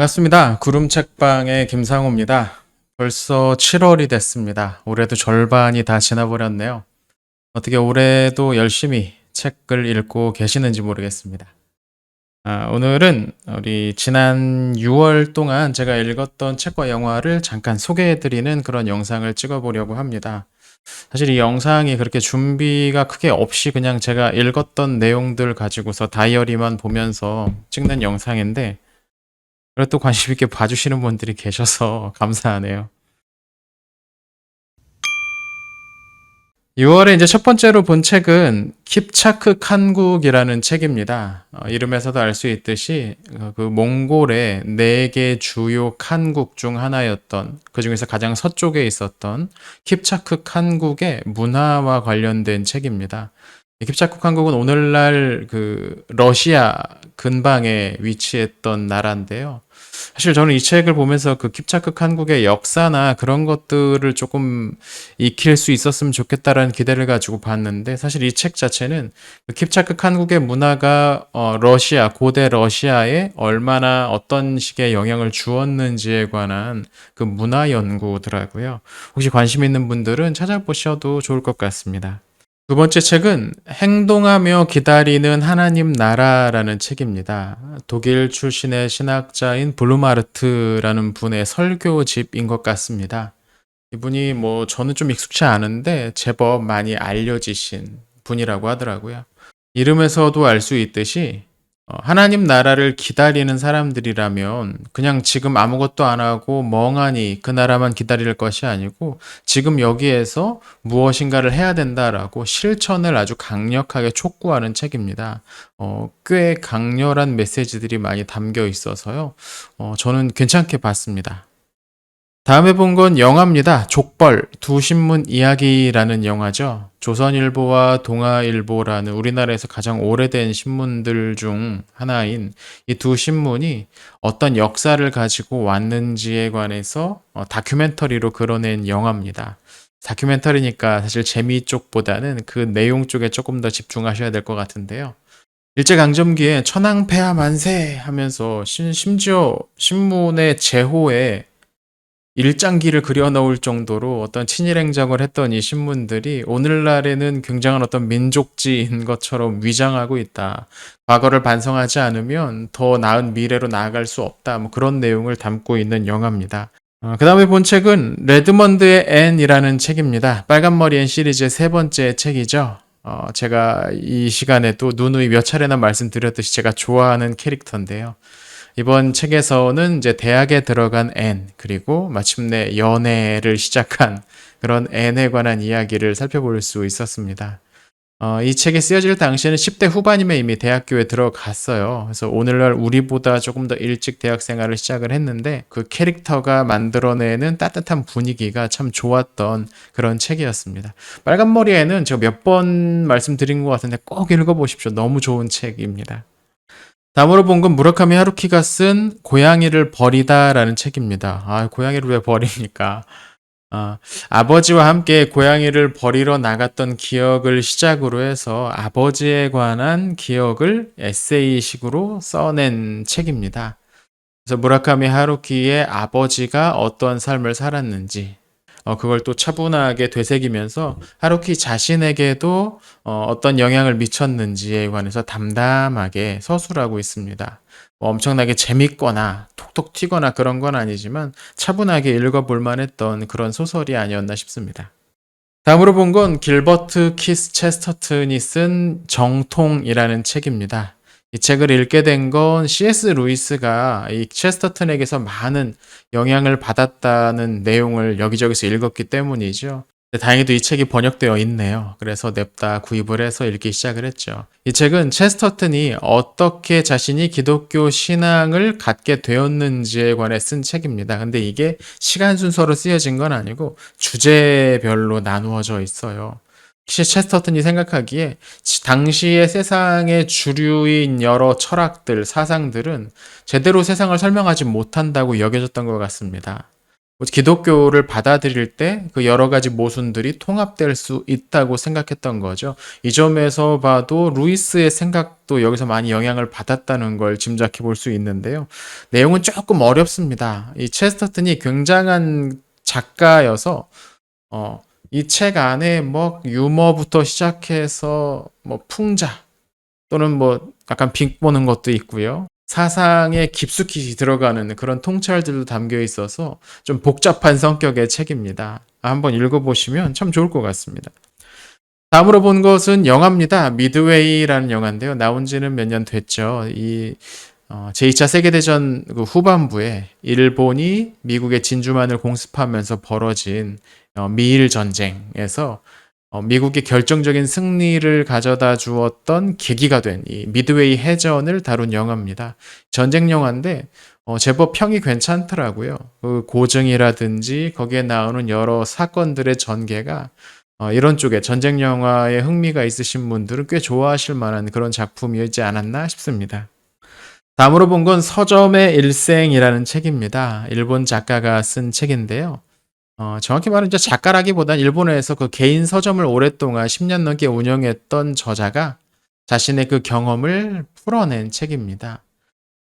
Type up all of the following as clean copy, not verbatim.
반갑습니다. 구름책방의 김상호입니다. 벌써 7월이 됐습니다. 올해도 절반이 다 지나버렸네요. 어떻게 올해도 열심히 책을 읽고 계시는지 모르겠습니다. 오늘은 우리 지난 6월 동안 제가 읽었던 책과 영화를 잠깐 소개해드리는 그런 영상을 찍어보려고 합니다. 사실 이 영상이 그렇게 준비가 크게 없이 그냥 제가 읽었던 내용들 가지고서 다이어리만 보면서 찍는 영상인데, 그래도 관심 있게 봐주시는 분들이 계셔서 감사하네요. 6월에 이제 첫 번째로 본 책은 킵차크 칸국이라는 책입니다. 이름에서도 알 수 있듯이 그 몽골의 4개 주요 칸국 중 하나였던, 그 중에서 가장 서쪽에 있었던 킵차크 칸국의 문화와 관련된 책입니다. 이 킵차크 칸국은 오늘날 그 러시아 근방에 위치했던 나라인데요. 사실 저는 이 책을 보면서 그 킵차크 칸국의 역사나 그런 것들을 조금 익힐 수 있었으면 좋겠다라는 기대를 가지고 봤는데, 사실 이 책 자체는 그 킵차크 칸국의 문화가 러시아, 고대 러시아에 얼마나 어떤 식의 영향을 주었는지에 관한 그 문화 연구더라고요. 혹시 관심 있는 분들은 찾아보셔도 좋을 것 같습니다. 두 번째 책은 행동하며 기다리는 하나님 나라라는 책입니다. 독일 출신의 신학자인 블루마르트라는 분의 설교집인 것 같습니다. 이분이 저는 좀 익숙치 않은데 제법 많이 알려지신 분이라고 하더라고요. 이름에서도 알 수 있듯이 하나님 나라를 기다리는 사람들이라면 그냥 지금 아무것도 안 하고 멍하니 그 나라만 기다릴 것이 아니고 지금 여기에서 무엇인가를 해야 된다라고 실천을 아주 강력하게 촉구하는 책입니다. 꽤 강렬한 메시지들이 많이 담겨 있어서요. 저는 괜찮게 봤습니다. 다음에 본 건 영화입니다. 족벌, 두 신문 이야기라는 영화죠. 조선일보와 동아일보라는 우리나라에서 가장 오래된 신문들 중 하나인 이 두 신문이 어떤 역사를 가지고 왔는지에 관해서 다큐멘터리로 그려낸 영화입니다. 다큐멘터리니까 사실 재미 쪽보다는 그 내용 쪽에 조금 더 집중하셔야 될 것 같은데요. 일제강점기에 천황폐하 만세 하면서 심지어 신문의 제호에 일장기를 그려넣을 정도로 어떤 친일 행적을 했던 이 신문들이 오늘날에는 굉장한 어떤 민족지인 것처럼 위장하고 있다. 과거를 반성하지 않으면 더 나은 미래로 나아갈 수 없다. 그런 내용을 담고 있는 영화입니다. 그 다음에 본 책은 레드먼드의 앤이라는 책입니다. 빨간머리 앤 시리즈의 세 번째 책이죠. 제가 이 시간에도 누누이 몇 차례나 말씀드렸듯이 제가 좋아하는 캐릭터인데요. 이번 책에서는 이제 대학에 들어간 앤, 그리고 마침내 연애를 시작한 그런 앤에 관한 이야기를 살펴볼 수 있었습니다. 이 책이 쓰여질 당시에는 10대 후반이면 이미 대학교에 들어갔어요. 그래서 오늘날 우리보다 조금 더 일찍 대학 생활을 시작을 했는데 그 캐릭터가 만들어내는 따뜻한 분위기가 참 좋았던 그런 책이었습니다. 빨간머리에는 제가 몇 번 말씀드린 것 같은데 꼭 읽어보십시오. 너무 좋은 책입니다. 다음으로 본 건 무라카미 하루키가 쓴 고양이를 버리다라는 책입니다. 고양이를 왜 버립니까? 아버지와 함께 고양이를 버리러 나갔던 기억을 시작으로 해서 아버지에 관한 기억을 에세이식으로 써낸 책입니다. 그래서 무라카미 하루키의 아버지가 어떤 삶을 살았는지, 그걸 또 차분하게 되새기면서 하루키 자신에게도 어떤 영향을 미쳤는지에 관해서 담담하게 서술하고 있습니다. 엄청나게 재밌거나 톡톡 튀거나 그런 건 아니지만 차분하게 읽어볼 만했던 그런 소설이 아니었나 싶습니다. 다음으로 본 건 길버트 키스 체스터튼이 쓴 정통이라는 책입니다. 이 책을 읽게 된 건 C.S. 루이스가 이 체스터튼에게서 많은 영향을 받았다는 내용을 여기저기서 읽었기 때문이죠. 다행히도 이 책이 번역되어 있네요. 그래서 냅다 구입을 해서 읽기 시작을 했죠. 이 책은 체스터튼이 어떻게 자신이 기독교 신앙을 갖게 되었는지에 관해 쓴 책입니다. 근데 이게 시간 순서로 쓰여진 건 아니고 주제별로 나누어져 있어요. 혹시 체스터튼이 생각하기에 당시의 세상의 주류인 여러 철학들, 사상들은 제대로 세상을 설명하지 못한다고 여겨졌던 것 같습니다. 기독교를 받아들일 때 그 여러 가지 모순들이 통합될 수 있다고 생각했던 거죠. 이 점에서 봐도 루이스의 생각도 여기서 많이 영향을 받았다는 걸 짐작해 볼 수 있는데요. 내용은 조금 어렵습니다. 이 체스터튼이 굉장한 작가여서 이 책 안에 뭐 유머부터 시작해서 뭐 풍자 또는 뭐 약간 빅보는 것도 있고요. 사상에 깊숙이 들어가는 그런 통찰들도 담겨 있어서 좀 복잡한 성격의 책입니다. 한번 읽어보시면 참 좋을 것 같습니다. 다음으로 본 것은 영화입니다. 미드웨이라는 영화인데요. 나온 지는 몇 년 됐죠. 제2차 세계대전 그 후반부에 일본이 미국의 진주만을 공습하면서 벌어진 미일 전쟁에서 미국의 결정적인 승리를 가져다 주었던 계기가 된 이 미드웨이 해전을 다룬 영화입니다. 전쟁 영화인데 제법 평이 괜찮더라고요. 그 고증이라든지 거기에 나오는 여러 사건들의 전개가 이런 쪽에 전쟁 영화에 흥미가 있으신 분들은 꽤 좋아하실 만한 그런 작품이지 않았나 싶습니다. 다음으로 본 건 서점의 일생이라는 책입니다. 일본 작가가 쓴 책인데요. 정확히 말하면 이제 작가라기보단 일본에서 그 개인 서점을 오랫동안 10년 넘게 운영했던 저자가 자신의 그 경험을 풀어낸 책입니다.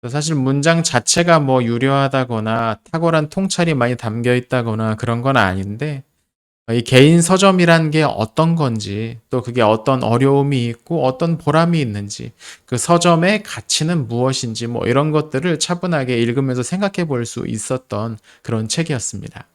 사실 문장 자체가 뭐 유려하다거나 탁월한 통찰이 많이 담겨 있다거나 그런 건 아닌데 이 개인 서점이란 게 어떤 건지 또 그게 어떤 어려움이 있고 어떤 보람이 있는지 그 서점의 가치는 무엇인지 뭐 이런 것들을 차분하게 읽으면서 생각해 볼 수 있었던 그런 책이었습니다.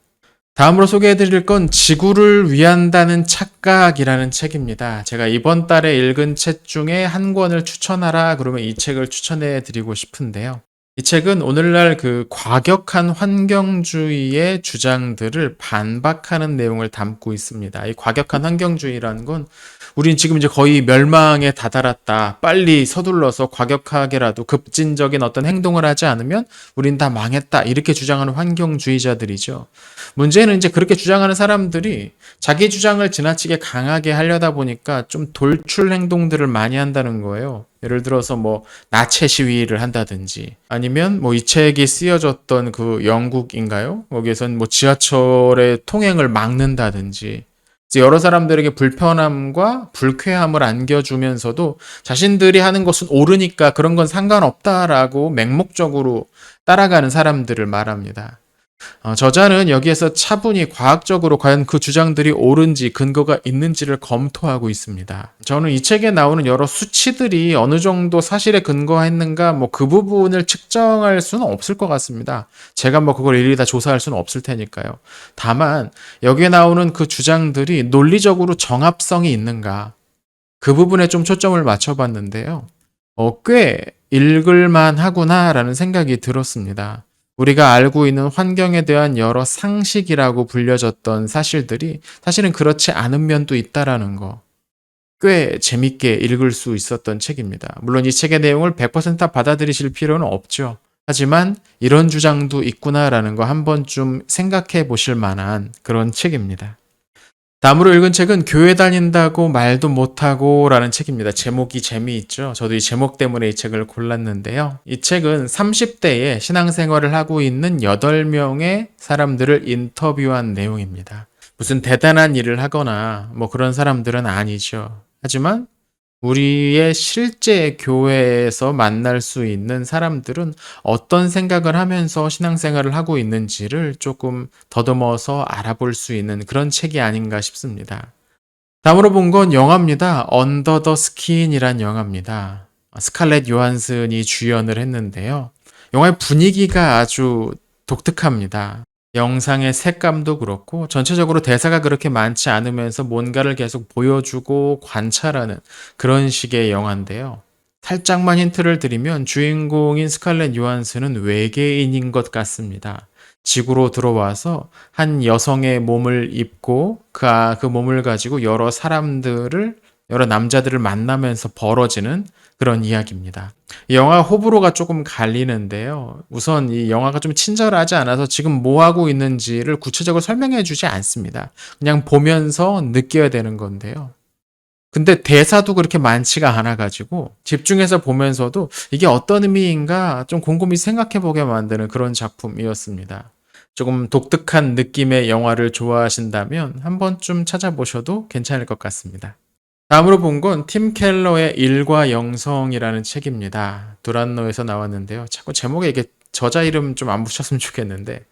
다음으로 소개해 드릴 건 지구를 위한다는 착각이라는 책입니다. 제가 이번 달에 읽은 책 중에 한 권을 추천하라 그러면 이 책을 추천해 드리고 싶은데요. 이 책은 오늘날 그 과격한 환경주의의 주장들을 반박하는 내용을 담고 있습니다. 이 과격한 환경주의라는 건 우린 지금 이제 거의 멸망에 다다랐다. 빨리 서둘러서 과격하게라도 급진적인 어떤 행동을 하지 않으면 우린 다 망했다. 이렇게 주장하는 환경주의자들이죠. 문제는 이제 그렇게 주장하는 사람들이 자기 주장을 지나치게 강하게 하려다 보니까 좀 돌출 행동들을 많이 한다는 거예요. 예를 들어서 뭐 나체 시위를 한다든지 아니면 뭐 이 책이 쓰여졌던 그 영국인가요? 거기에선 뭐 지하철의 통행을 막는다든지 여러 사람들에게 불편함과 불쾌함을 안겨주면서도 자신들이 하는 것은 옳으니까 그런 건 상관없다라고 맹목적으로 따라가는 사람들을 말합니다. 저자는 여기에서 차분히 과학적으로 과연 그 주장들이 옳은지 근거가 있는지를 검토하고 있습니다. 저는 이 책에 나오는 여러 수치들이 어느 정도 사실에 근거했는가 뭐 그 부분을 측정할 수는 없을 것 같습니다. 제가 뭐 그걸 일일이 다 조사할 수는 없을 테니까요. 다만 여기에 나오는 그 주장들이 논리적으로 정합성이 있는가 그 부분에 좀 초점을 맞춰봤는데요. 꽤 읽을만 하구나라는 생각이 들었습니다. 우리가 알고 있는 환경에 대한 여러 상식이라고 불려졌던 사실들이 사실은 그렇지 않은 면도 있다라는 거. 꽤 재밌게 읽을 수 있었던 책입니다. 물론 이 책의 내용을 100% 받아들이실 필요는 없죠. 하지만 이런 주장도 있구나라는 거 한 번쯤 생각해 보실 만한 그런 책입니다. 다음으로 읽은 책은 교회 다닌다고 말도 못하고 라는 책입니다. 제목이 재미있죠. 저도 이 제목 때문에 이 책을 골랐는데요. 이 책은 30대에 신앙생활을 하고 있는 8명의 사람들을 인터뷰한 내용입니다. 무슨 대단한 일을 하거나 뭐 그런 사람들은 아니죠. 하지만 우리의 실제 교회에서 만날 수 있는 사람들은 어떤 생각을 하면서 신앙생활을 하고 있는지를 조금 더듬어서 알아볼 수 있는 그런 책이 아닌가 싶습니다. 다음으로 본 건 영화입니다. 언더 더 스킨이란 영화입니다. 스칼렛 요한슨이 주연을 했는데요. 영화의 분위기가 아주 독특합니다. 영상의 색감도 그렇고 전체적으로 대사가 그렇게 많지 않으면서 뭔가를 계속 보여주고 관찰하는 그런 식의 영화인데요. 살짝만 힌트를 드리면 주인공인 스칼렛 요한슨은 외계인인 것 같습니다. 지구로 들어와서 한 여성의 몸을 입고 그 몸을 가지고 여러 남자들을 만나면서 벌어지는 그런 이야기입니다. 이 영화 호불호가 조금 갈리는데요. 우선 이 영화가 좀 친절하지 않아서 지금 뭐 하고 있는지를 구체적으로 설명해 주지 않습니다. 그냥 보면서 느껴야 되는 건데요. 근데 대사도 그렇게 많지가 않아가지고 집중해서 보면서도 이게 어떤 의미인가 좀 곰곰이 생각해 보게 만드는 그런 작품이었습니다. 조금 독특한 느낌의 영화를 좋아하신다면 한 번쯤 찾아보셔도 괜찮을 것 같습니다. 다음으로 본 건 팀 켈러의 일과 영성이라는 책입니다. 두란노에서 나왔는데요. 자꾸 제목에 이게 저자 이름 좀 안 붙였으면 좋겠는데,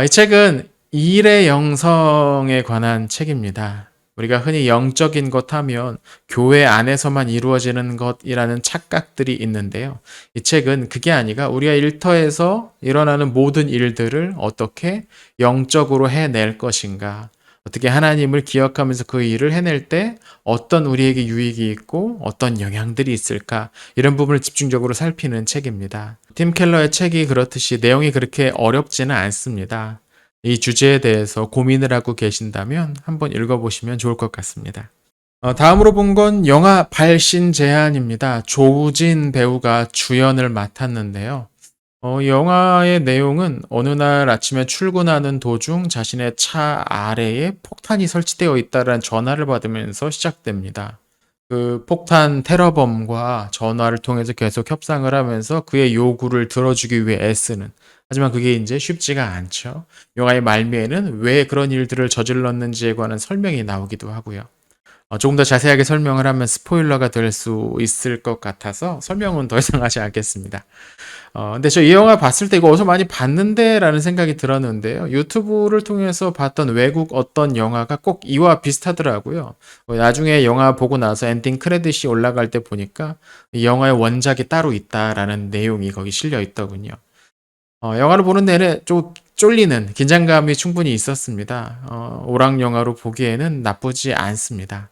이 책은 일의 영성에 관한 책입니다. 우리가 흔히 영적인 것 하면 교회 안에서만 이루어지는 것이라는 착각들이 있는데요. 이 책은 그게 아니라 우리가 일터에서 일어나는 모든 일들을 어떻게 영적으로 해낼 것인가, 어떻게 하나님을 기억하면서 그 일을 해낼 때 어떤 우리에게 유익이 있고 어떤 영향들이 있을까, 이런 부분을 집중적으로 살피는 책입니다. 팀 켈러의 책이 그렇듯이 내용이 그렇게 어렵지는 않습니다. 이 주제에 대해서 고민을 하고 계신다면 한번 읽어보시면 좋을 것 같습니다. 다음으로 본 건 영화 발신제한입니다. 조우진 배우가 주연을 맡았는데요. 영화의 내용은 어느 날 아침에 출근하는 도중 자신의 차 아래에 폭탄이 설치되어 있다는 전화를 받으면서 시작됩니다. 그 폭탄 테러범과 전화를 통해서 계속 협상을 하면서 그의 요구를 들어주기 위해 애쓰는, 하지만 그게 이제 쉽지가 않죠. 영화의 말미에는 왜 그런 일들을 저질렀는지에 관한 설명이 나오기도 하고요. 조금 더 자세하게 설명을 하면 스포일러가 될 수 있을 것 같아서 설명은 더 이상 하지 않겠습니다. 근데 저 이 영화 봤을 때 이거 어디서 많이 봤는데 라는 생각이 들었는데요. 유튜브를 통해서 봤던 외국 어떤 영화가 꼭 이와 비슷하더라고요. 나중에 영화 보고 나서 엔딩 크레딧이 올라갈 때 보니까 이 영화의 원작이 따로 있다라는 내용이 거기 실려 있더군요. 영화를 보는 내내 좀 쫄리는 긴장감이 충분히 있었습니다. 오락 영화로 보기에는 나쁘지 않습니다.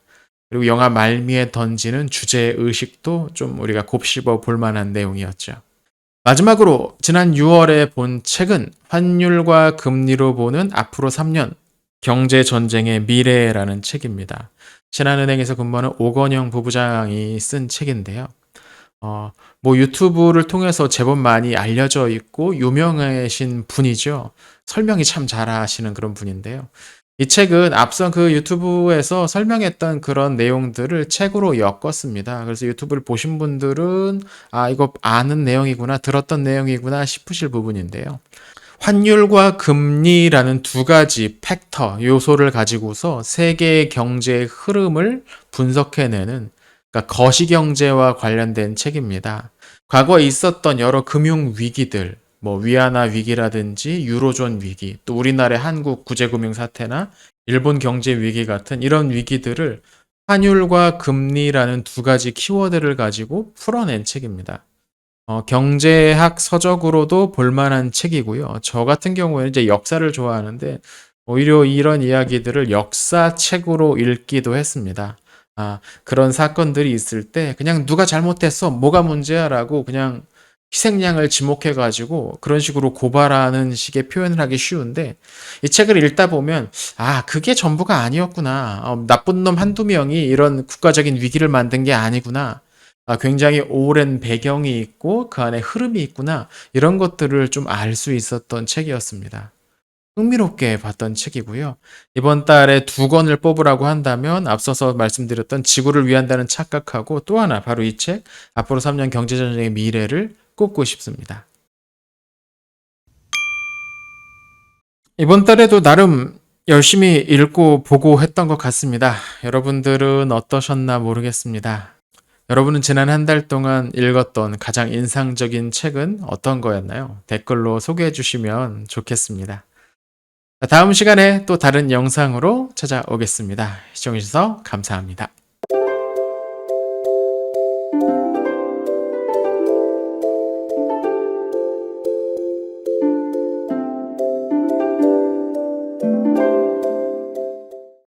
그리고 영화 말미에 던지는 주제 의식도 좀 우리가 곱씹어 볼 만한 내용이었죠. 마지막으로 지난 6월에 본 책은 환율과 금리로 보는 앞으로 3년 경제 전쟁의 미래라는 책입니다. 신한은행에서 근무하는 오건영 부부장이 쓴 책인데요. 뭐 유튜브를 통해서 제법 많이 알려져 있고 유명하신 분이죠. 설명이 참 잘하시는 그런 분인데요. 이 책은 앞선 그 유튜브에서 설명했던 그런 내용들을 책으로 엮었습니다. 그래서 유튜브를 보신 분들은 이거 아는 내용이구나, 들었던 내용이구나 싶으실 부분인데요. 환율과 금리라는 두 가지 팩터, 요소를 가지고서 세계의 경제의 흐름을 분석해내는, 그러니까 거시경제와 관련된 책입니다. 과거에 있었던 여러 금융 위기들, 뭐 위안화 위기라든지 유로존 위기, 또 우리나라의 한국 구제금융 사태나 일본 경제 위기 같은 이런 위기들을 환율과 금리라는 두 가지 키워드를 가지고 풀어낸 책입니다. 경제학 서적으로도 볼만한 책이고요. 저 같은 경우에는 이제 역사를 좋아하는데 오히려 이런 이야기들을 역사책으로 읽기도 했습니다. 그런 사건들이 있을 때 그냥 누가 잘못했어, 뭐가 문제야라고 그냥 희생양을 지목해가지고 그런 식으로 고발하는 식의 표현을 하기 쉬운데, 이 책을 읽다 보면 그게 전부가 아니었구나. 나쁜 놈 한두 명이 이런 국가적인 위기를 만든 게 아니구나. 굉장히 오랜 배경이 있고 그 안에 흐름이 있구나. 이런 것들을 좀 알 수 있었던 책이었습니다. 흥미롭게 봤던 책이고요. 이번 달에 두 권을 뽑으라고 한다면 앞서서 말씀드렸던 지구를 위한다는 착각하고 또 하나, 바로 이 책, 앞으로 3년 경제전쟁의 미래를 꼽고 싶습니다. 이번 달에도 나름 열심히 읽고 보고 했던 것 같습니다. 여러분들은 어떠셨나 모르겠습니다. 여러분은 지난 한 달 동안 읽었던 가장 인상적인 책은 어떤 거였나요? 댓글로 소개해 주시면 좋겠습니다. 다음 시간에 또 다른 영상으로 찾아오겠습니다. 시청해주셔서 감사합니다.